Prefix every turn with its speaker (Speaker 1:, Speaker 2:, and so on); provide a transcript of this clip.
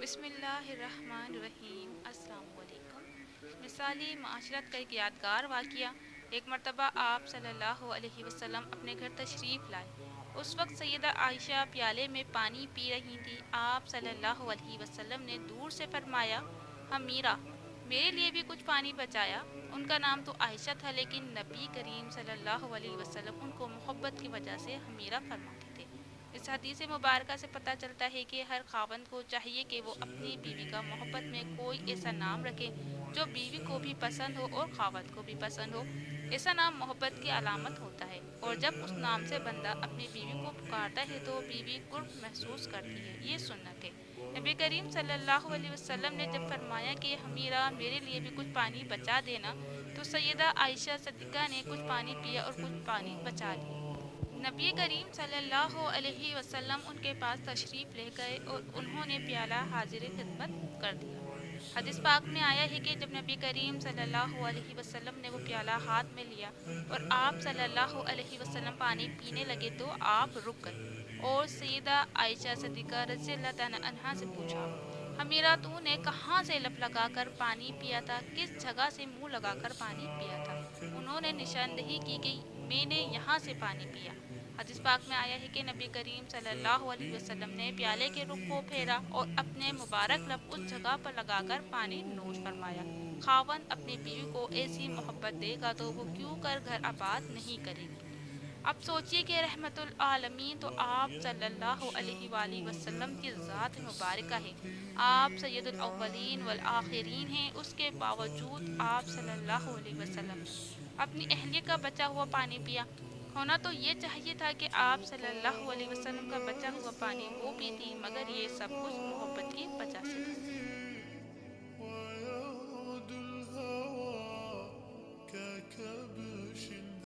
Speaker 1: بسم اللہ الرحمن الرحیم۔ السلام علیکم۔ مثالی معاشرت کا ایک یادگار واقعہ۔ ایک مرتبہ آپ صلی اللہ علیہ وسلم اپنے گھر تشریف لائے۔ اس وقت سیدہ عائشہ پیالے میں پانی پی رہی تھی۔ آپ صلی اللہ علیہ وسلم نے دور سے فرمایا، حمیرہ، میرے لیے بھی کچھ پانی بچایا۔ ان کا نام تو عائشہ تھا، لیکن نبی کریم صلی اللہ علیہ وسلم ان کو محبت کی وجہ سے حمیرہ فرماتے تھے۔ اس حدیث مبارکہ سے پتہ چلتا ہے کہ ہر خاوند کو چاہیے کہ وہ اپنی بیوی کا محبت میں کوئی ایسا نام رکھے جو بیوی کو بھی پسند ہو اور خاوند کو بھی پسند ہو۔ ایسا نام محبت کی علامت ہوتا ہے، اور جب اس نام سے بندہ اپنی بیوی کو پکارتا ہے تو بیوی قرب محسوس کرتی ہے۔ یہ سنت ہے۔ نبی کریم صلی اللہ علیہ وسلم نے جب فرمایا کہ حمیرہ، میرے لیے بھی کچھ پانی بچا دینا، تو سیدہ عائشہ صدیقہ نے کچھ پانی پیا اور کچھ پانی بچا لیا۔ نبی کریم صلی اللہ علیہ وسلم ان کے پاس تشریف لے گئے اور انہوں نے پیالہ حاضر خدمت کر دیا۔ حدیث پاک میں آیا ہے کہ جب نبی کریم صلی اللہ علیہ وسلم نے وہ پیالہ ہاتھ میں لیا اور آپ صلی اللہ علیہ وسلم پانی پینے لگے تو آپ رک گئے اور سیدہ عائشہ صدیقہ رضی اللہ تعالیٰ عنہا سے پوچھا، حمیرہ، تو نے کہاں سے لب لگا کر پانی پیا تھا؟ کس جگہ سے منہ لگا کر پانی پیا تھا؟ انہوں نے نشاندہی کی کہ میں نے یہاں سے پانی پیا۔ حدیث پاک میں آیا ہے کہ نبی کریم صلی اللہ علیہ وسلم نے پیالے کے رخ کو پھیرا اور اپنے مبارک لب اس جگہ پر لگا کر پانی نوش فرمایا۔ خاوند اپنی بیوی کو ایسی محبت دے گا تو وہ کیوں کر گھر آباد نہیں کرے گی؟ اب سوچئے کہ رحمت العالمین تو آپ صلی اللہ علیہ وآلہ وسلم کی ذات مبارکہ ہے۔ آپ سید الاولین والآخرین ہیں، اس کے باوجود آپ صلی اللہ علیہ وسلم نے اپنی اہلیہ کا بچا ہوا پانی پیا۔ ہونا تو یہ چاہیے تھا کہ آپ صلی اللہ علیہ وسلم کا بچا ہوا پانی وہ پیتی، مگر یہ سب کچھ محبت کی وجہ سے تھا۔